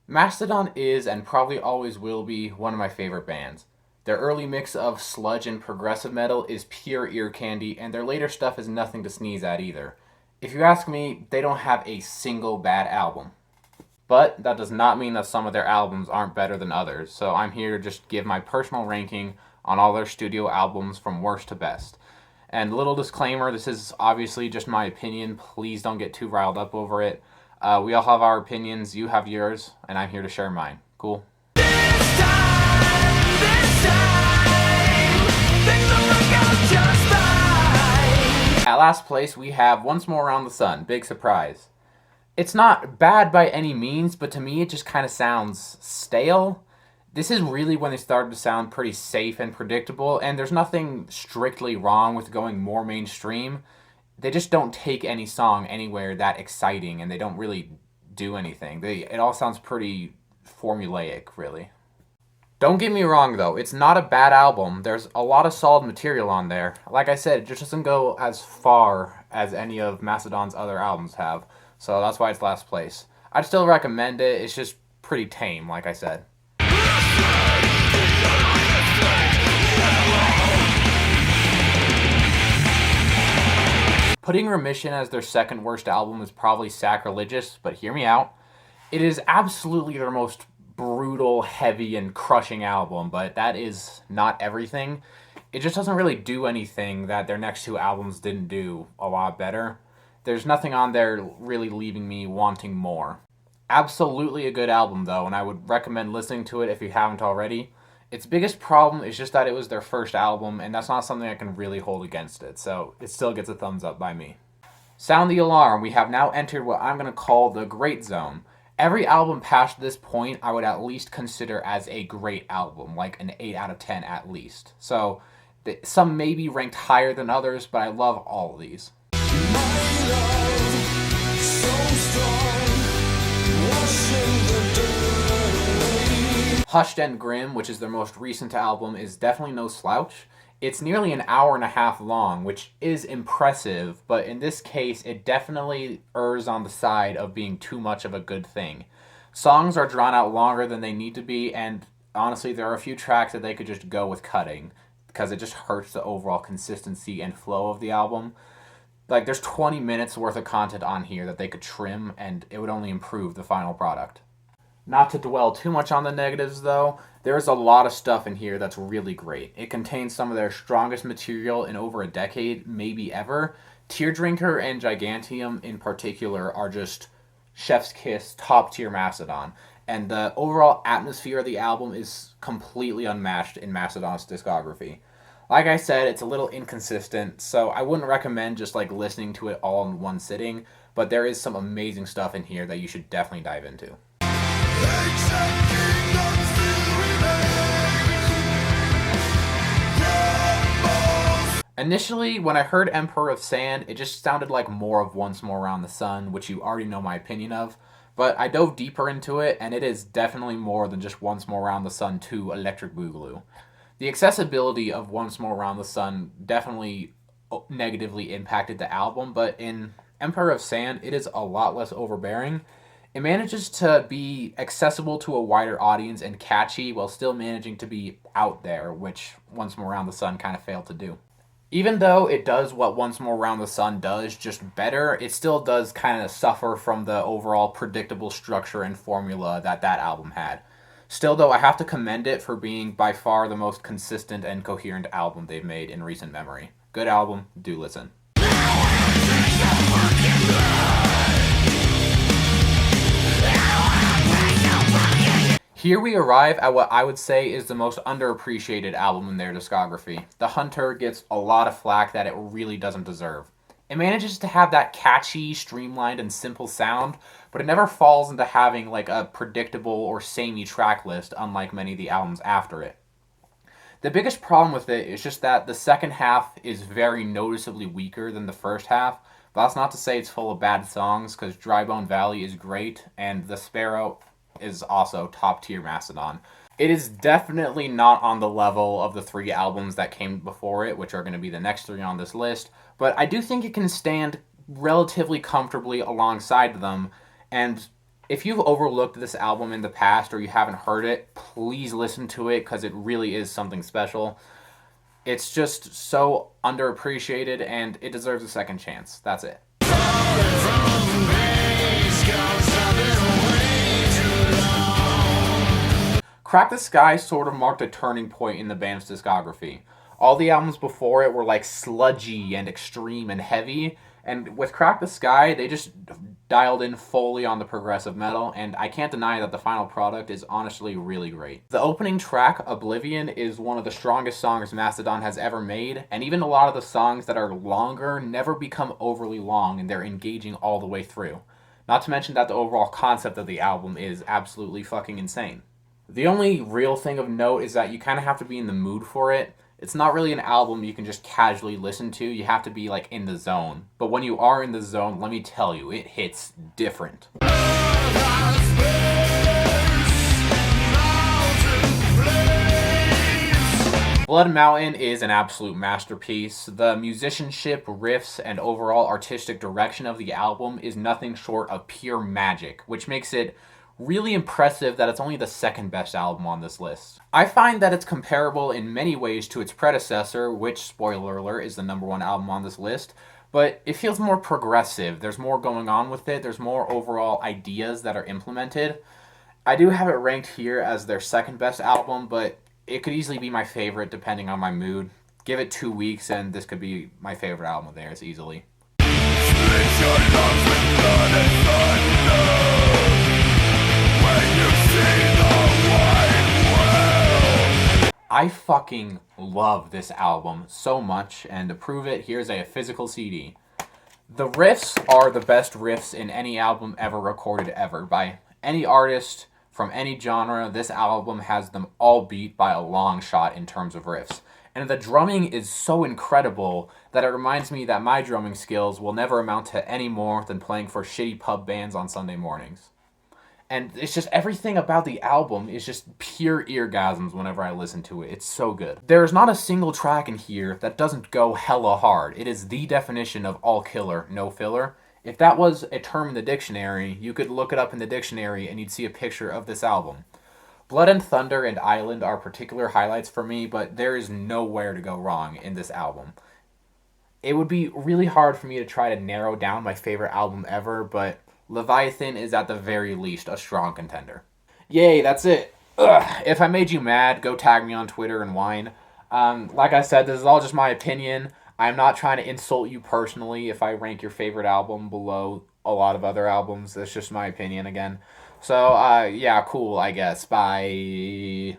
Mastodon is and probably always will be one of my favorite bands. Their early mix of sludge and progressive metal is pure ear candy, and their later stuff is nothing to sneeze at either. If you ask me, they don't have a single bad album. But that does not mean that some of their albums aren't better than others, so I'm here to just give my personal ranking on all their studio albums from worst to best. And little disclaimer, this is obviously just my opinion. Please don't get too riled up over it. We all have our opinions, you have yours, and I'm here to share mine. Cool? At last place, we have Once More Around the Sun. Big surprise. It's not bad by any means, but to me it just kind of sounds stale. This is really when they started to sound pretty safe and predictable, and there's nothing strictly wrong with going more mainstream. They just don't take any song anywhere that exciting, and they don't really do anything. It all sounds pretty formulaic, really. Don't get me wrong though, it's not a bad album. There's a lot of solid material on there. Like I said, it just doesn't go as far as any of Mastodon's other albums have. So that's why it's last place. I'd still recommend it, it's just pretty tame, like I said. Putting Remission as their second worst album is probably sacrilegious, but hear me out. It is absolutely their most brutal, heavy, and crushing album, but that is not everything. It just doesn't really do anything that their next two albums didn't do a lot better. There's nothing on there really leaving me wanting more. Absolutely a good album though, and I would recommend listening to it if you haven't already. Its biggest problem is just that it was their first album, and that's not something I can really hold against it, so it still gets a thumbs up by me. Sound the alarm, we have now entered what I'm going to call the great zone. Every album past this point I would at least consider as a great album, like an 8 out of 10 at least. So, some may be ranked higher than others, but I love all of these. Hushed and Grim, which is their most recent album, is definitely no slouch. It's nearly an hour and a half long, which is impressive, but in this case, it definitely errs on the side of being too much of a good thing. Songs are drawn out longer than they need to be, and honestly, there are a few tracks that they could just go with cutting, because it just hurts the overall consistency and flow of the album. Like, there's 20 minutes worth of content on here that they could trim, and it would only improve the final product. Not to dwell too much on the negatives though, there's a lot of stuff in here that's really great. It contains some of their strongest material in over a decade, maybe ever. Teardrinker and Gigantium in particular are just chef's kiss, top tier Mastodon. And the overall atmosphere of the album is completely unmatched in Mastodon's discography. Like I said, it's a little inconsistent, so I wouldn't recommend just like listening to it all in one sitting, but there is some amazing stuff in here that you should definitely dive into. Initially, when I heard Emperor of Sand, it just sounded like more of Once More Around the Sun, which you already know my opinion of, but I dove deeper into it, and it is definitely more than just Once More Around the Sun 2 Electric Boogaloo. The accessibility of Once More Around the Sun definitely negatively impacted the album, but in Emperor of Sand, it is a lot less overbearing. It manages to be accessible to a wider audience and catchy while still managing to be out there, which Once More Around the Sun kind of failed to do. Even though it does what Once More Around the Sun does, just better, it still does kind of suffer from the overall predictable structure and formula that that album had. Still though, I have to commend it for being by far the most consistent and coherent album they've made in recent memory. Good album, do listen. Here we arrive at what I would say is the most underappreciated album in their discography. The Hunter gets a lot of flack that it really doesn't deserve. It manages to have that catchy, streamlined, and simple sound, but it never falls into having like a predictable or samey track list, unlike many of the albums after it. The biggest problem with it is just that the second half is very noticeably weaker than the first half, but that's not to say it's full of bad songs, because Drybone Valley is great, and The Sparrow is also top tier Mastodon. It is definitely not on the level of the three albums that came before it, which are going to be the next three on this list, but I do think it can stand relatively comfortably alongside them, and If you've overlooked this album in the past or you haven't heard it, please listen to it because it really is something special. It's just so underappreciated and it deserves a second chance. That's it. Crack the Sky sort of marked a turning point in the band's discography. All the albums before it were like sludgy and extreme and heavy, and with Crack the Sky, they just dialed in fully on the progressive metal, and I can't deny that the final product is honestly really great. The opening track, Oblivion, is one of the strongest songs Mastodon has ever made, and even a lot of the songs that are longer never become overly long, and they're engaging all the way through. Not to mention that the overall concept of the album is absolutely fucking insane. The only real thing of note is that you kind of have to be in the mood for it. It's not really an album you can just casually listen to. You have to be like in the zone. But when you are in the zone, let me tell you, it hits different. Blood Mountain is an absolute masterpiece. The musicianship, riffs, and overall artistic direction of the album is nothing short of pure magic, which makes it really impressive that it's only the second best album on this list. I find that it's comparable in many ways to its predecessor, which, spoiler alert, is the #1 album on this list, but it feels more progressive. There's more going on with it. There's more overall ideas that are implemented. I do have it ranked here as their second best album, but it could easily be my favorite depending on my mood. Give it 2 weeks and this could be my favorite album of theirs easily. I fucking love this album so much, and to prove it, here's a physical CD. The riffs are the best riffs in any album ever recorded ever by any artist from any genre. This album has them all beat by a long shot in terms of riffs. And the drumming is so incredible that it reminds me that my drumming skills will never amount to any more than playing for shitty pub bands on Sunday mornings. And it's just everything about the album is just pure eargasms whenever I listen to it. It's so good. There's not a single track in here that doesn't go hella hard. It is the definition of all killer, no filler. If that was a term in the dictionary, you could look it up in the dictionary and you'd see a picture of this album. Blood and Thunder and Island are particular highlights for me, but there is nowhere to go wrong in this album. It would be really hard for me to try to narrow down my favorite album ever, but Leviathan is at the very least a strong contender. Yay, that's it. Ugh. If I made you mad, go tag me on Twitter and whine. Like I said, this is all just my opinion. I'm not trying to insult you personally if I rank your favorite album below a lot of other albums. That's just my opinion again. So, yeah, cool, I guess. Bye.